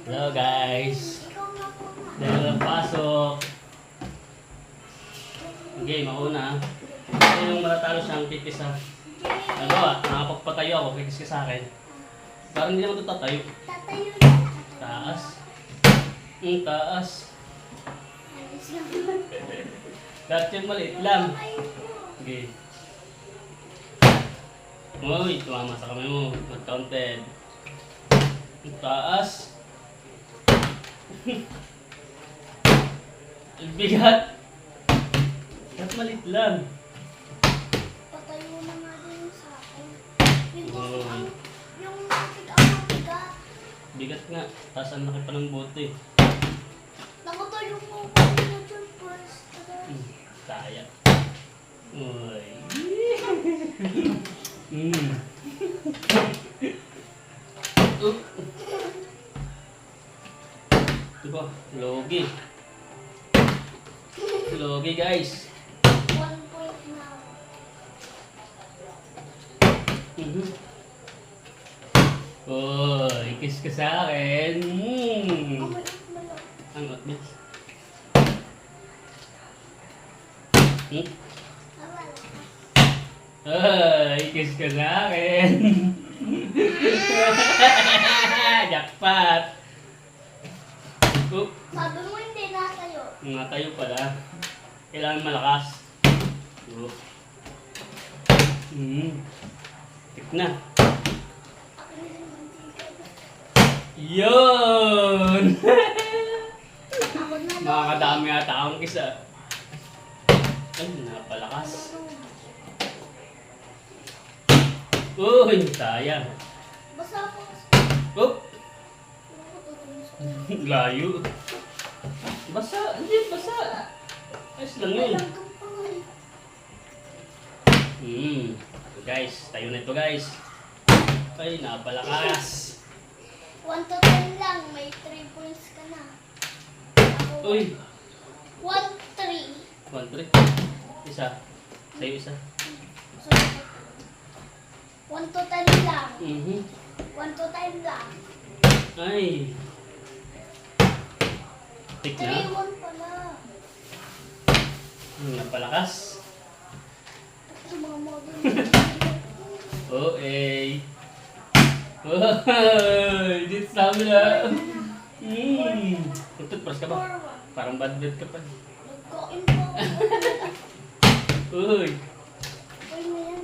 Hello guys. Dahil ang pasok. Okay, mauna. Ito yung matatalo siyang kikis ha. Ano nakapagpatayo ako, kikis ka sa akin. Parang hindi naman ito tatayo. Tatayo na. Taas. Taas. Dahil yung maliit lang. Okay. Uy, tumama sa kamay mo. Not-counted. Taas. Bigat. Ba't malit lang? Patayo na nga din sa akin. Uy. Yung mabigat. Bigat nga. Taas ang laki pa ng bote. Nakatayo mo ako na dyan first. Kaya. Uy. Diba? Logi. Logi guys. 1 point na. Oh, kiss ka sa akin. Malak. Ang otbit. Ay, kiss ka sa akin. Jackpot. Oh, Sabi mo hindi natayo. tayo pala. Kailangan malakas. Oh. Tip na. Yun! Ako na lang. Makakadami ata akong kisa. Ay, napalakas. Uy, sayang. Basta ako. Oh, layo. Basa, hindi, basa. Ayos lang yun. Guys, tayo na ito guys. Ay, napalakas. 1 to 10 lang. May 3 points ka na. Ako, Uy, 1, 3. 1, 3. Isa. Sa'yo isa. So, 1 to 10 lang. 1 to 10 lang. Ay. Tik 3, na. 1 pala. Napalakas. Sumama din. Oh, eh. Ay, dito sa amin ah. Tututpras ka ba? 4, 1. Parang bad breath ka pa. Nagkain po ako. Uy. Okay na yan.